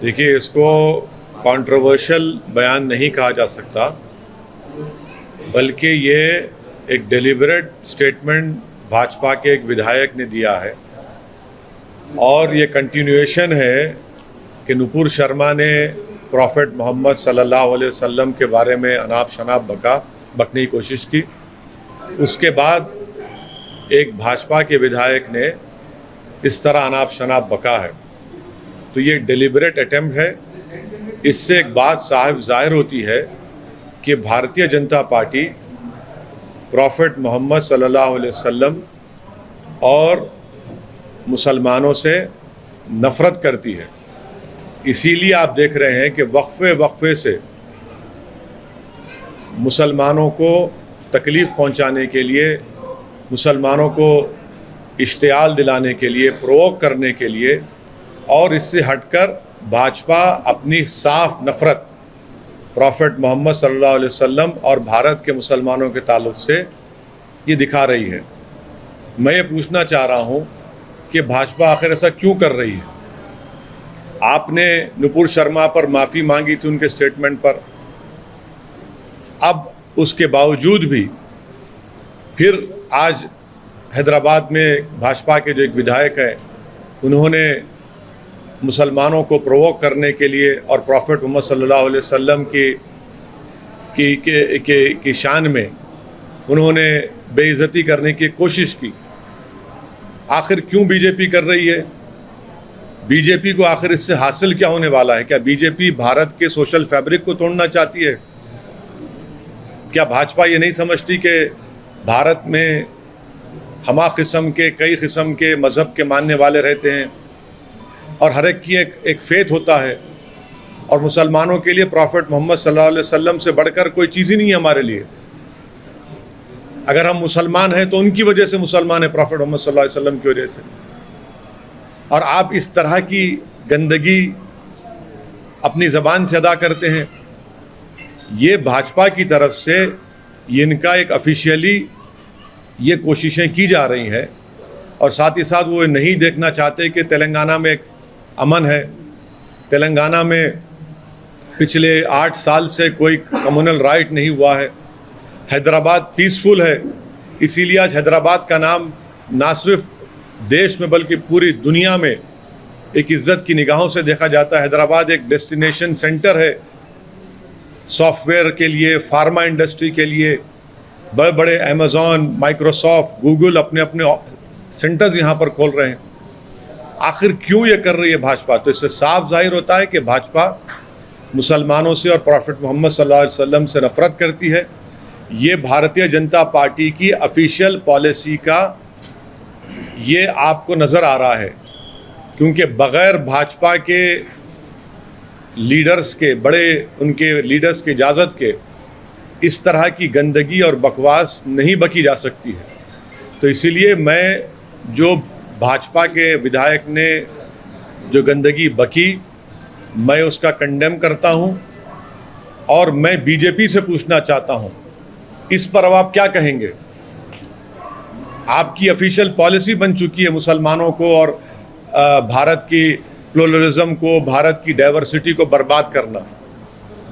देखिए, इसको कंट्रोवर्शियल बयान नहीं कहा जा सकता, बल्कि ये एक डेलिबरेट स्टेटमेंट भाजपा के एक विधायक ने दिया है और ये कंटिन्यूएशन है कि नुपुर शर्मा ने प्रॉफेट मोहम्मद सल्लल्लाहु अलैहि वसल्लम के बारे में अनाप शनाप बकने की कोशिश की। उसके बाद एक भाजपा के विधायक ने इस तरह अनाप शनाप बका है, तो ये डेलिबरेट अटेम्प्ट है। इससे एक बात साफ ज़ाहिर होती है कि भारतीय जनता पार्टी प्रॉफेट मोहम्मद सल्लल्लाहु अलैहि वसल्लम और मुसलमानों से नफ़रत करती है। इसीलिए आप देख रहे हैं कि वक्फे से मुसलमानों को तकलीफ़ पहुंचाने के लिए, मुसलमानों को इश्तियाल दिलाने के लिए, प्रोवोक करने के लिए, और इससे हटकर भाजपा अपनी साफ नफ़रत प्रॉफेट मोहम्मद सल्लल्लाहु अलैहि वसल्लम और भारत के मुसलमानों के ताल्लुक़ से ये दिखा रही है। मैं ये पूछना चाह रहा हूँ कि भाजपा आखिर ऐसा क्यों कर रही है? आपने नुपुर शर्मा पर माफ़ी मांगी थी उनके स्टेटमेंट पर, अब उसके बावजूद भी फिर आज हैदराबाद में भाजपा के जो एक विधायक हैं, उन्होंने मुसलमानों को प्रोवोक करने के लिए और प्रॉफेट मोहम्मद सल्लल्लाहु अलैहि वसल्लम की शान में उन्होंने बेइज्जती करने की कोशिश की। आखिर क्यों बीजेपी कर रही है? बीजेपी को आखिर इससे हासिल क्या होने वाला है? क्या बीजेपी भारत के सोशल फैब्रिक को तोड़ना चाहती है? क्या भाजपा ये नहीं समझती कि भारत में हमा किस्म के, कई किस्म के मज़हब के मानने वाले रहते हैं और हर एक की एक फेथ होता है, और मुसलमानों के लिए प्रॉफेट मोहम्मद सल्लल्लाहु अलैहि वसल्लम से बढ़कर कोई चीज़ ही नहीं है हमारे लिए। अगर हम मुसलमान हैं तो उनकी वजह से मुसलमान है, प्रॉफेट मोहम्मद सल्लल्लाहु अलैहि वसल्लम की वजह से। और आप इस तरह की गंदगी अपनी ज़बान से अदा करते हैं। ये भाजपा की तरफ से इनका एक ऑफिशियली ये कोशिशें की जा रही हैं, और साथ ही साथ वो नहीं देखना चाहते कि तेलंगाना में एक अमन है। तेलंगाना में पिछले 8 साल से कोई कम्युनल राइट नहीं हुआ है। हैदराबाद पीसफुल है, इसीलिए आज हैदराबाद का नाम ना सिर्फ देश में बल्कि पूरी दुनिया में एक इज़्ज़त की निगाहों से देखा जाता है। हैदराबाद एक डेस्टिनेशन सेंटर है सॉफ्टवेयर के लिए, फार्मा इंडस्ट्री के लिए। बड़े बड़े अमेज़ॉन, माइक्रोसॉफ्ट, गूगल अपने अपने सेंटर्स यहाँ पर खोल रहे हैं। आखिर क्यों ये कर रही है भाजपा? तो इससे साफ जाहिर होता है कि भाजपा मुसलमानों से और प्रॉफेट मोहम्मद सल्लल्लाहु अलैहि वसल्लम से नफ़रत करती है। ये भारतीय जनता पार्टी की ऑफिशियल पॉलिसी का ये आपको नज़र आ रहा है, क्योंकि बग़ैर भाजपा के लीडर्स के, बड़े उनके लीडर्स की इजाज़त के इस तरह की गंदगी और बकवास नहीं बकी जा सकती है। तो इसीलिए मैं, जो भाजपा के विधायक ने जो गंदगी बकी, मैं उसका कंडेम करता हूं, और मैं बीजेपी से पूछना चाहता हूं इस पर अब आप क्या कहेंगे? आपकी ऑफिशियल पॉलिसी बन चुकी है मुसलमानों को और भारत की प्लुरलिज्म को, भारत की डाइवर्सिटी को बर्बाद करना।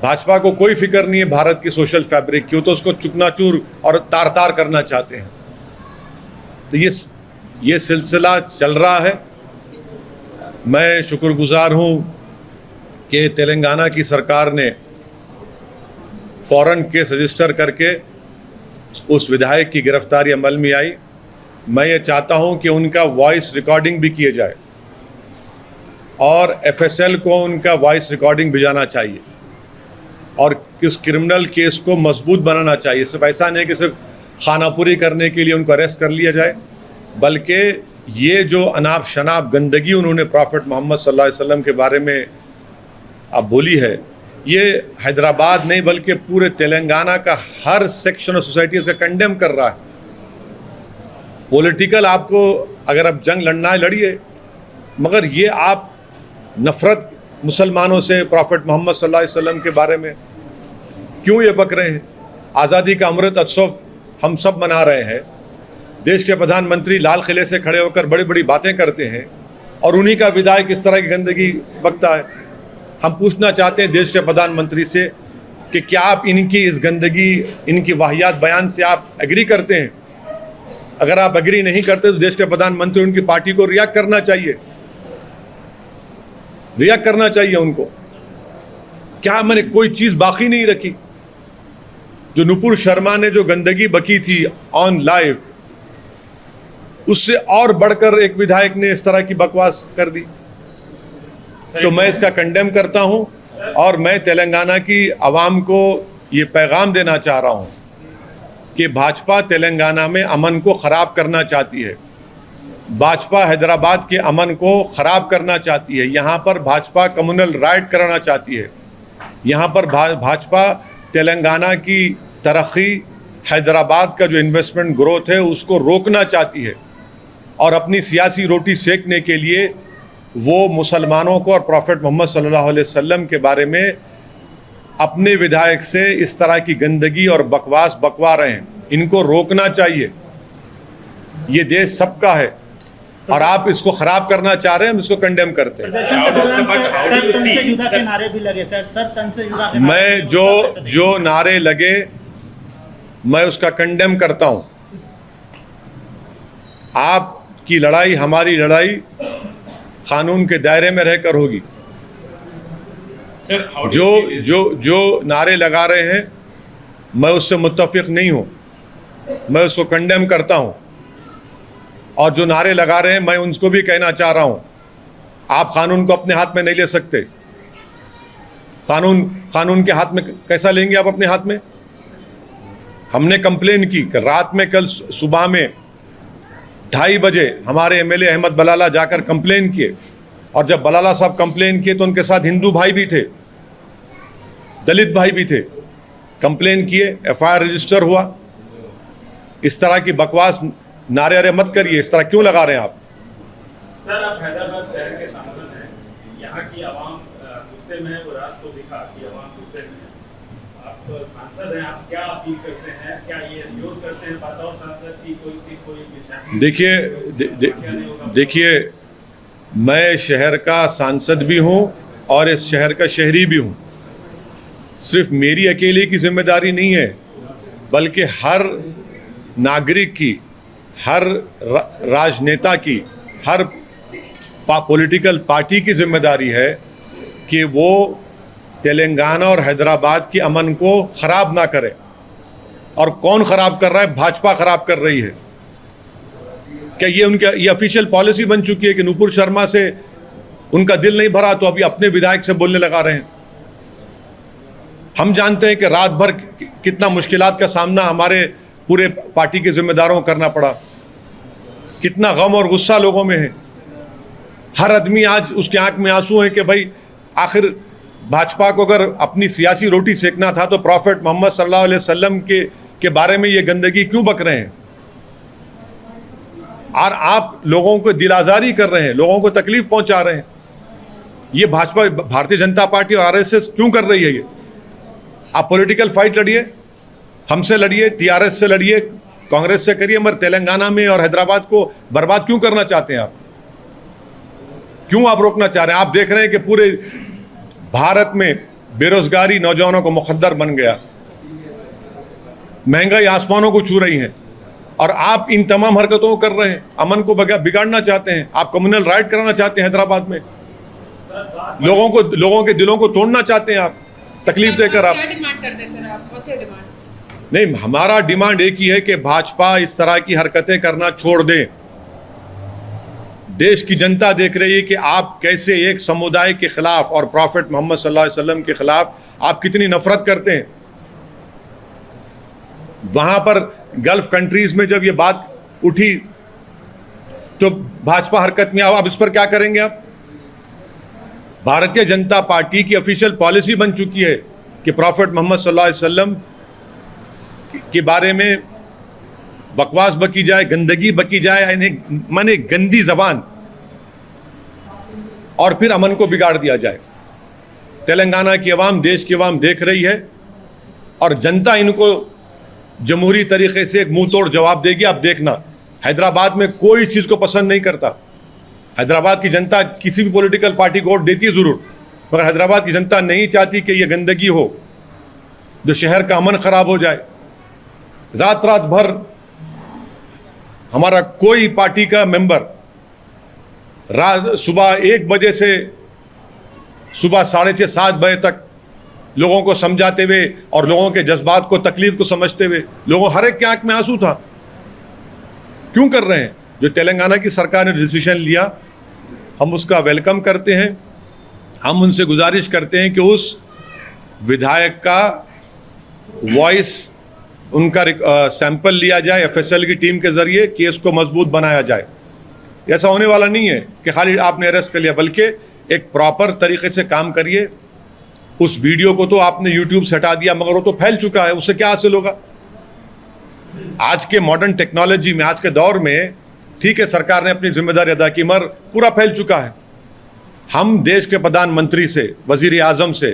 भाजपा को कोई फिक्र नहीं है भारत की सोशल फैब्रिक की, तो उसको चुकनाचूर और तार तार करना चाहते हैं। तो ये सिलसिला चल रहा है। मैं शुक्रगुजार हूँ कि तेलंगाना की सरकार ने फ़ौरन केस रजिस्टर करके उस विधायक की गिरफ्तारी अमल में आई। मैं ये चाहता हूँ कि उनका वॉइस रिकॉर्डिंग भी किए जाए और एफएसएल को उनका वॉइस रिकॉर्डिंग भिजाना चाहिए, और इस क्रिमिनल केस को मजबूत बनाना चाहिए। सिर्फ ऐसा नहीं कि सिर्फ खानापुरी करने के लिए उनको अरेस्ट कर लिया जाए, बल्कि ये जो अनाप शनाप गंदगी उन्होंने प्रॉफेट मोहम्मद सल्लल्लाहु अलैहि वसल्लम के बारे में अब बोली है, ये हैदराबाद नहीं बल्कि पूरे तेलंगाना का हर सेक्शन ऑफ सोसाइटी इसका कंडेम कर रहा है। पॉलिटिकल आपको अगर अब जंग लड़ना है लड़िए, मगर ये आप नफ़रत मुसलमानों से, प्रॉफेट मोहम्मद सल्लल्लाहु अलैहि वसल्लम के बारे में क्यों ये बक रहे हैं? आज़ादी का अमृत उत्सव हम सब मना रहे हैं। देश के प्रधानमंत्री लाल किले से खड़े होकर बड़ी बड़ी बातें करते हैं, और उन्हीं का विधायक इस तरह की गंदगी बकता है। हम पूछना चाहते हैं देश के प्रधानमंत्री से कि क्या आप इनकी इस गंदगी, इनकी वाहियात बयान से आप एग्री करते हैं? अगर आप एग्री नहीं करते तो देश के प्रधानमंत्री, उनकी पार्टी को रिएक्ट करना चाहिए, रिएक्ट करना चाहिए उनको। क्या मैंने कोई चीज बाकी नहीं रखी? जो नुपुर शर्मा ने जो गंदगी बकी थी ऑन लाइव, उससे और बढ़कर एक विधायक ने इस तरह की बकवास कर दी। तो मैं इसका कंडेम करता हूं और मैं तेलंगाना की आवाम को ये पैगाम देना चाह रहा हूं कि भाजपा तेलंगाना में अमन को खराब करना चाहती है, भाजपा हैदराबाद के अमन को खराब करना चाहती है, यहाँ पर भाजपा कम्युनल राइट कराना चाहती है, यहाँ पर भाजपा तेलंगाना की तरक्की, हैदराबाद का जो इन्वेस्टमेंट ग्रोथ है उसको रोकना चाहती है और अपनी सियासी रोटी सेकने के लिए वो मुसलमानों को और प्रॉफेट मोहम्मद सल्लल्लाहु अलैहि वसल्लम के बारे में अपने विधायक से इस तरह की गंदगी और बकवास बकवा रहे हैं। इनको रोकना चाहिए। ये देश सबका है और आप इसको खराब करना चाह रहे हैं, हम इसको कंडेम करते हैं। मैं जो नारे लगे मैं उसका कंडेम करता हूं। आपकी लड़ाई, हमारी लड़ाई कानून के दायरे में रहकर होगी। जो नारे लगा रहे हैं मैं उससे मुत्तफिक नहीं हूं, मैं उसको कंडेम करता हूं। और जो नारे लगा रहे हैं मैं उनको भी कहना चाह रहा हूं, आप कानून को अपने हाथ में नहीं ले सकते। कानून के हाथ में कैसा लेंगे आप अपने हाथ में? हमने कंप्लेन की रात में, कल सुबह में 2:30 बजे हमारे एमएलए अहमद बलाला जाकर कंप्लेन किए और जब बलाला साहब कंप्लेन किए तो उनके साथ हिंदू भाई भी थे, दलित भाई भी थे। कंप्लेन किए, एफआईआर रजिस्टर हुआ। इस तरह की बकवास नारे अरे मत करिए। इस तरह क्यों लगा रहे हैं आप? सर, आप हैदराबाद शहर के सांसद हैं, यहाँ की आवाम गुस्से में है, वो रात को दिखा कि आवाम गुस्से में है। आप सांसद हैं, आप क्या अपील करते हैं? क्या ये एश्योर करते हैं बतौर सांसद की कोई देखिए मैं शहर का सांसद भी हूँ और इस शहर का शहरी भी हूँ। सिर्फ मेरी अकेले की जिम्मेदारी नहीं है, बल्कि हर नागरिक की, हर राजनेता की, हर पॉलिटिकल पार्टी की जिम्मेदारी है कि वो तेलंगाना और हैदराबाद के अमन को खराब ना करे। और कौन खराब कर रहा है? भाजपा खराब कर रही है। क्या ये ऑफिशियल पॉलिसी बन चुकी है कि नुपुर शर्मा से उनका दिल नहीं भरा तो अभी अपने विधायक से बोलने लगा रहे हैं? हम जानते हैं कि रात भर कितना मुश्किलात का सामना हमारे पूरे पार्टी के जिम्मेदारों को करना पड़ा, कितना गम और गुस्सा लोगों में है। हर आदमी आज उसके आंख में आंसू है कि भाई आखिर भाजपा को अगर अपनी सियासी रोटी सेकना था तो प्रॉफेट मोहम्मद सल्लल्लाहु अलैहि वसल्लम के बारे में ये गंदगी क्यों बक रहे हैं? और आप लोगों को दिल आज़ारी कर रहे हैं, लोगों को तकलीफ पहुंचा रहे हैं। ये भाजपा, भारतीय जनता पार्टी और आरएसएस क्यों कर रही है ये? आप पॉलिटिकल फाइट लड़िए, हमसे लड़िए, टीआरएस से लड़िए, कांग्रेस से करिए, मगर तेलंगाना में और हैदराबाद को बर्बाद क्यों करना चाहते हैं आप? क्यों आप रोकना चाह रहे हैं? आप देख रहे हैं कि पूरे भारत में बेरोजगारी नौजवानों को मुखद्दर बन गया, महंगाई आसमानों को छू रही है और आप इन तमाम हरकतों को कर रहे हैं। अमन को बिगाड़ना चाहते हैं, आप कम्युनल राइट कराना चाहते हैं हैदराबाद में, लोगों के दिलों को तोड़ना चाहते हैं आप, तकलीफ देकर। आप क्या डिमांड करते हैं सर? आप कौन सी डिमांड? नहीं, हमारा डिमांड एक ही है कि भाजपा इस तरह की हरकतें करना छोड़ दे। देश की जनता देख रही है कि आप कैसे एक समुदाय के खिलाफ और प्रॉफेट मोहम्मद सल्लल्लाहु अलैहि वसल्लम के खिलाफ आप कितनी नफरत करते हैं। वहां पर गल्फ कंट्रीज में जब ये बात उठी तो भाजपा हरकत में, अब इस पर क्या करेंगे आप? भारतीय जनता पार्टी की ऑफिशियल पॉलिसी बन चुकी है कि प्रॉफेट मोहम्मद सल्लल्लाहु अलैहि वसल्लम के बारे में बकवास बकी जाए, गंदगी बकी जाए, माने गंदी जबान, और फिर अमन को बिगाड़ दिया जाए। तेलंगाना की आवाम, देश की आवाम देख रही है और जनता इनको जमहूरी तरीके से एक मुंह तोड़ जवाब देगी। आप देखना, हैदराबाद में कोई इस चीज़ को पसंद नहीं करता। हैदराबाद की जनता किसी भी पॉलिटिकल पार्टी को वोट देती है ज़रूर, मगर हैदराबाद की जनता नहीं चाहती कि ये गंदगी हो, जो शहर का अमन खराब हो जाए। रात रात भर हमारा कोई पार्टी का मेंबर सुबह 1 बजे से सुबह 6:30 7 बजे तक लोगों को समझाते हुए और लोगों के जज्बात को, तकलीफ को समझते हुए, लोगों हर एक की आंख में आंसू था। क्यों कर रहे हैं? जो तेलंगाना की सरकार ने डिसीजन लिया, हम उसका वेलकम करते हैं। हम उनसे गुजारिश करते हैं कि उस विधायक का वॉइस, उनका सैंपल लिया जाए, एफएसएल की टीम के जरिए केस को मजबूत बनाया जाए। ऐसा होने वाला नहीं है कि खाली आपने अरेस्ट कर लिया, बल्कि एक प्रॉपर तरीके से काम करिए। उस वीडियो को तो आपने यूट्यूब से हटा दिया, मगर वो तो फैल चुका है, उससे क्या हासिल होगा? आज के मॉडर्न टेक्नोलॉजी में, आज के दौर में, ठीक है सरकार ने अपनी जिम्मेदारी अदा की, मगर पूरा फैल चुका है। हम देश के प्रधानमंत्री से, वजीर आजम से,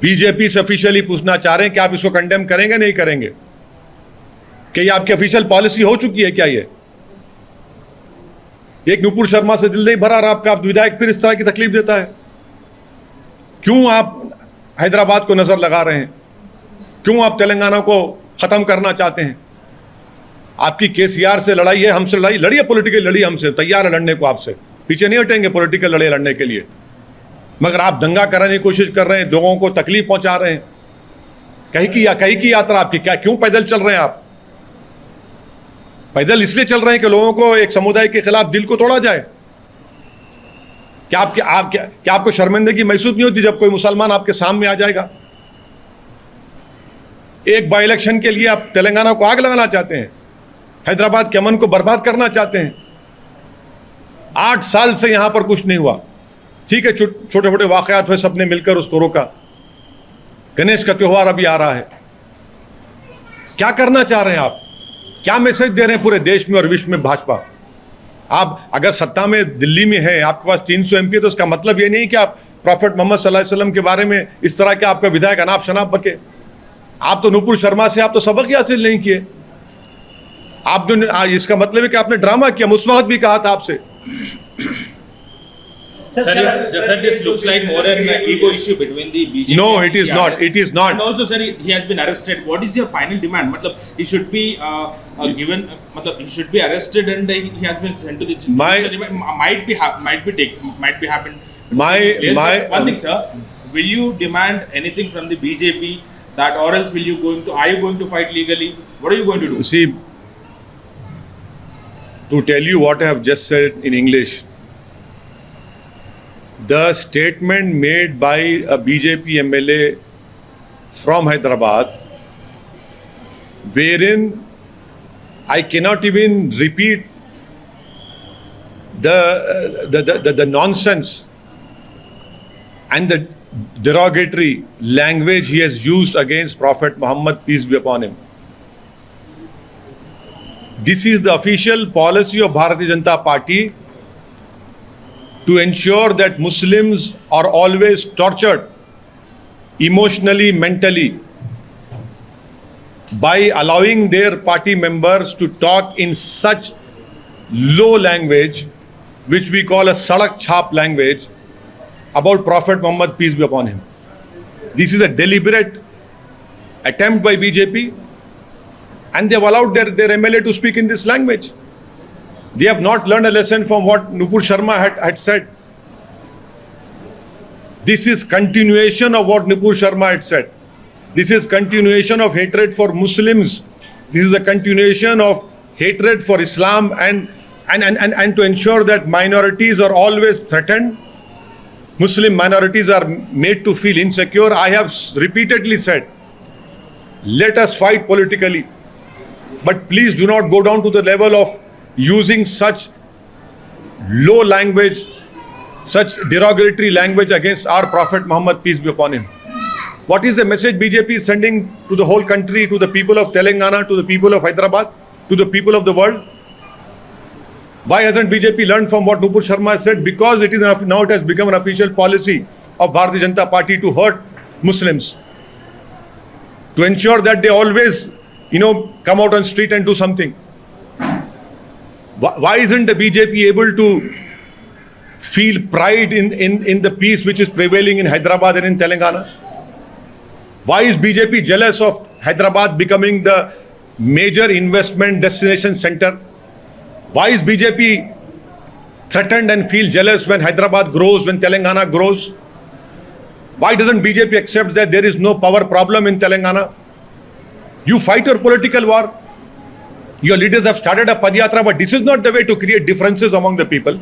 बीजेपी से ऑफिशियली पूछना चाह रहे हैं कि आप इसको कंडेम करेंगे नहीं करेंगे? कि ये आपकी ऑफिशियल पॉलिसी हो चुकी है क्या? ये एक नुपुर शर्मा से दिल नहीं भरा रहा आपका, आप विधायक फिर इस तरह की तकलीफ देता है। क्यों आप हैदराबाद को नजर लगा रहे हैं? क्यों आप तेलंगाना को खत्म करना चाहते हैं? आपकी केसीआर से लड़ाई है, हमसे लड़ाई लड़िए, पॉलिटिकल लड़िए, हमसे तैयार है लड़ने को, आपसे पीछे नहीं हटेंगे पॉलिटिकल लड़ाई लड़ने के लिए। मगर आप दंगा कराने की कोशिश कर रहे हैं, लोगों को तकलीफ पहुंचा रहे हैं। कहीं की यात्रा आपकी क्या? क्यों पैदल चल रहे हैं आप? पैदल इसलिए चल रहे हैं कि लोगों को एक समुदाय के खिलाफ दिल को तोड़ा जाए। क्या आपको शर्मिंदगी महसूस नहीं होती जब कोई मुसलमान आपके सामने आ जाएगा? एक बाई इलेक्शन के लिए आप तेलंगाना को आग लगाना चाहते हैं, हैदराबाद के अमन को बर्बाद करना चाहते हैं। 8 साल से यहां पर कुछ नहीं हुआ। ठीक है, छोटे छोटे वाकयात हुए, सबने मिलकर उसको रोका। गणेश का त्योहार अभी आ रहा है। क्या करना चाह रहे हैं आप? क्या मैसेज दे रहे हैं पूरे देश में और विश्व में भाजपा? आप अगर सत्ता में दिल्ली में है, आपके पास 300 एमपी है, तो इसका मतलब ये नहीं कि आप प्रॉफेट मोहम्मद सल्लल्लाहु अलैहि वसल्लम के बारे में इस तरह के आपका विधायक अनाप शनाप बके। आप तो नुपुर शर्मा से आप तो सबक ही हासिल नहीं किए। आप जो इसका मतलब है कि आपने ड्रामा किया। उस वक्त भी कहा था आपसे। Sir, this looks like more an ego issue between the BJP. No, it is not. It is not. And also, sir, he has been arrested. What is your final demand? Matlab, he should be given. Matlab, he should be arrested and he has been sent to the. Might be happen. One thing, sir. Will you demand anything from the BJP that, or else are you going to fight legally? What are you going to do? See, to tell you what I have just said in English. The statement made by a BJP MLA from Hyderabad, wherein I cannot even repeat the nonsense and the derogatory language he has used against Prophet Muhammad, peace be upon him. This is the official policy of Bharatiya Janata Party, to ensure that Muslims are always tortured emotionally, mentally, by allowing their party members to talk in such low language, which we call a sadak chhap language, about Prophet Muhammad, peace be upon him. This is a deliberate attempt by BJP, and they have allowed their MLA to speak in this language. They have not learned a lesson from what Nupur Sharma had said. This is continuation of what Nupur Sharma had said. This is continuation of hatred for Muslims. This is a continuation of hatred for Islam and to ensure that minorities are always threatened. Muslim minorities are made to feel insecure. I have repeatedly said, let us fight politically, but please do not go down to the level of using such low language, such derogatory language against our Prophet Muhammad, peace be upon him. What is the message BJP is sending to the whole country, to the people of Telangana, to the people of Hyderabad, to the people of the world? Why hasn't BJP learned from what Nupur Sharma said? Because it is now it has become an official policy of Bharatiya Janata Party to hurt Muslims, to ensure that they always, come out on street and do something. Why isn't the BJP able to feel pride in the peace which is prevailing in Hyderabad and in Telangana? Why is BJP jealous of Hyderabad becoming the major investment destination center? Why is BJP threatened and feel jealous when Hyderabad grows, when Telangana grows? Why doesn't BJP accept that there is no power problem in Telangana? You fight your political war. Your leaders have started a Padyatra, but this is not the way to create differences among the people.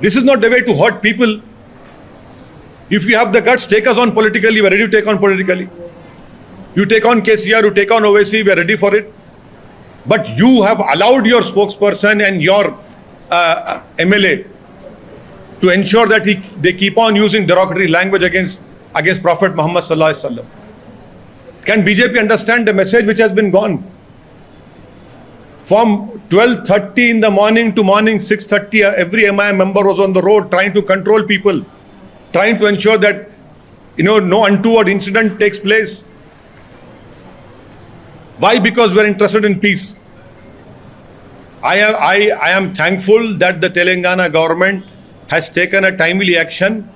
This is not the way to hurt people. If you have the guts, take us on politically. We are ready to take on politically. You take on KCR, you take on OVC, we are ready for it. But you have allowed your spokesperson and your MLA to ensure that they keep on using derogatory language against Prophet Muhammad sallallahu alaihi wasallam. Can BJP understand the message which has been gone? From 12:30 in the morning to morning 6:30, every MIM member was on the road trying to control people, trying to ensure that no untoward incident takes place. Why? Because we are interested in peace. I am thankful that the Telangana government has taken a timely action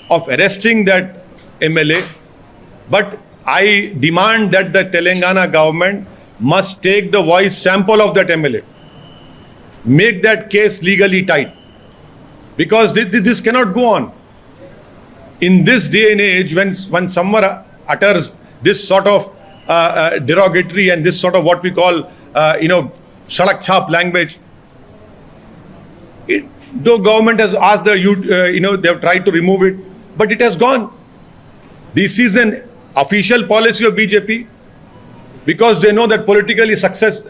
of arresting that MLA, but I demand that the Telangana government must take the voice sample of that MLA, make that case legally tight, because this cannot go on. In this day and age, when someone utters this sort of derogatory and this sort of what we call sadak chhap language, the government has asked they have tried to remove it, but it has gone. This is an official policy of BJP, because they know that politically success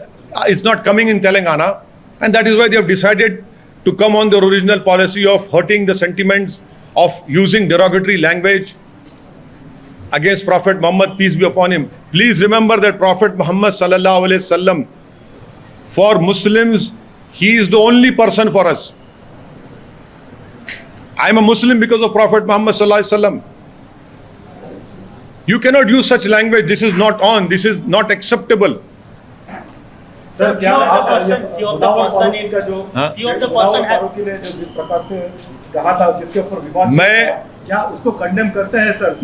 is not coming in Telangana, and that is why they have decided to come on their original policy of hurting the sentiments, of using derogatory language against Prophet Muhammad, peace be upon him. Please remember that Prophet Muhammad sallallahu alaihi wasallam, for Muslims, he is the only person for us. I am a Muslim because of Prophet Muhammad sallallahu alaihi wasallam. You cannot use such language. This is not on. This is not acceptable. Sir क्या आप के लिए जिस प्रकार से कहा था, जिसके ऊपर विवाद क्या उसको कंडेम करते हैं सर?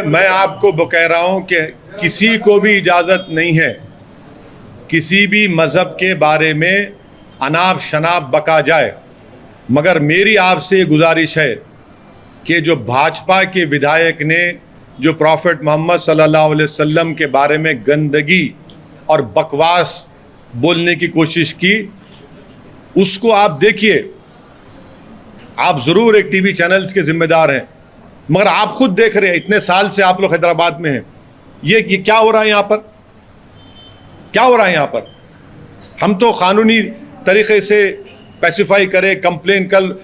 मैं आपको कह रहा हूं कि किसी को भी इजाजत नहीं है किसी भी मजहब के बारे में अनाप शनाप बका जाए, मगर मेरी आपसे गुजारिश है कि जो भाजपा के विधायक ने जो प्रॉफेट मोहम्मद सल्लल्लाहु अलैहि वसल्लम के बारे में गंदगी और बकवास बोलने की कोशिश की, उसको आप देखिए। आप ज़रूर एक टीवी चैनल्स के जिम्मेदार हैं, मगर आप खुद देख रहे हैं, इतने साल से आप लोग हैदराबाद में हैं, ये क्या हो रहा है यहाँ पर? क्या हो रहा है यहाँ पर? हम तो कानूनी तरीके से पैसिफाई करें, कंप्लेन कल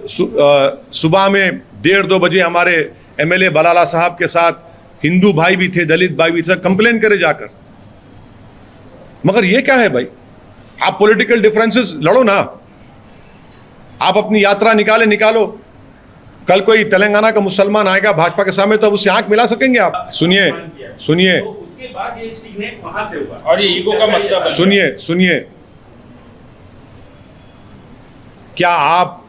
सुबह में 1:30-2 बजे हमारे MLA बलाला साहब के साथ हिंदू भाई भी थे, दलित भाई भी थे, कंप्लेन करे जाकर। मगर ये क्या है भाई? आप पॉलिटिकल डिफरेंसेस लड़ो ना, आप अपनी यात्रा निकालो। कल कोई तेलंगाना का मुसलमान आएगा भाजपा के सामने तो अब उससे आंख मिला सकेंगे आप? सुनिए तो उसके बाद ये सिग्नेट वहां से हुआ और ये ईगो का मसला बन गया। सुनिए, क्या आप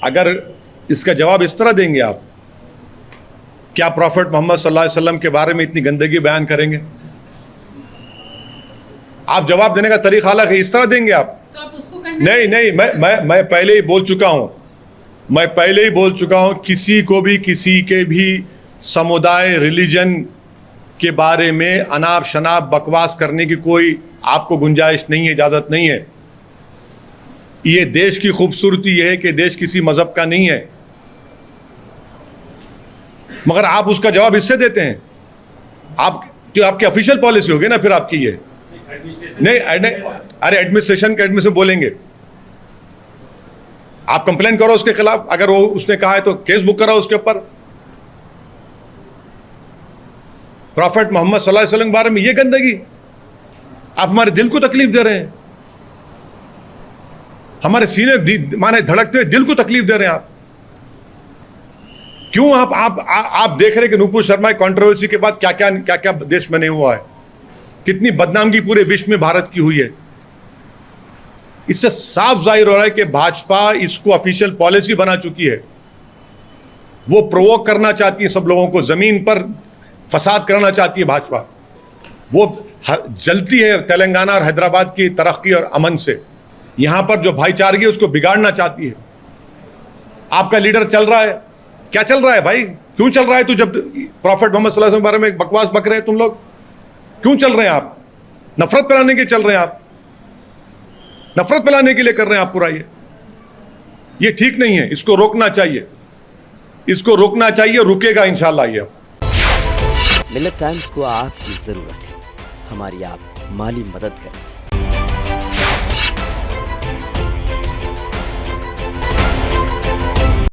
अगर इसका जवाब इस तरह देंगे, आप क्या प्रॉफेट मोहम्मद सल्लल्लाहु अलैहि वसल्लम के बारे में इतनी गंदगी बयान करेंगे? आप जवाब देने का तरीका अलग है, इस तरह देंगे आप? तो आप उसको नहीं, मैं पहले ही बोल चुका हूं, किसी को भी किसी के भी समुदाय, रिलीजन के बारे में अनाप शनाप बकवास करने की कोई आपको गुंजाइश नहीं है, इजाजत नहीं है। ये देश की खूबसूरती है कि देश किसी मजहब का नहीं है, मगर आप उसका जवाब इससे देते हैं। आपकी ऑफिशियल पॉलिसी होगी ना फिर आपकी ये। नहीं, अरे एडमिनिस्ट्रेशन बोलेंगे, आप कंप्लेन करो उसके खिलाफ, अगर वो उसने कहा है तो केस बुक कराओ उसके ऊपर। प्रॉफेट मोहम्मद सल्लल्लाहु अलैहि वसल्लम के बारे में ये गंदगी, आप हमारे दिल को तकलीफ दे रहे हैं, हमारे सीने माने धड़कते हुए दिल को तकलीफ दे रहे हैं आप। क्यों? आप देख रहे हैं कि नुपुर शर्मा कंट्रोवर्सी के बाद क्या क्या देश में नहीं हुआ है, कितनी बदनामगी पूरे विश्व में भारत की हुई है। इससे साफ जाहिर हो रहा है कि भाजपा इसको ऑफिशियल पॉलिसी बना चुकी है। वो प्रोवोक करना चाहती है सब लोगों को, जमीन पर फसाद करना चाहती है भाजपा। वो जलती है तेलंगाना और हैदराबाद की तरक्की और अमन से। यहां पर जो भाईचारगी है उसको बिगाड़ना चाहती है। आपका लीडर चल रहा है, क्या चल रहा है भाई? क्यों चल रहा है? तू जब प्रॉफेट मोहम्मद सल्लल्लाहु अलैहि वसल्लम के बारे में बकवास बक रहे हैं तुम लोग, क्यों चल रहे हैं आप? नफरत फैलाने के चल रहे हैं आप, नफरत फैलाने के लिए कर रहे हैं आप पूरा। ये ठीक नहीं है, इसको रोकना चाहिए, इसको रोकना चाहिए, रुकेगा इंशाल्लाह ये। मिल्लत टाइम्स को आपकी जरूरत है, हमारी आप माली मदद करें।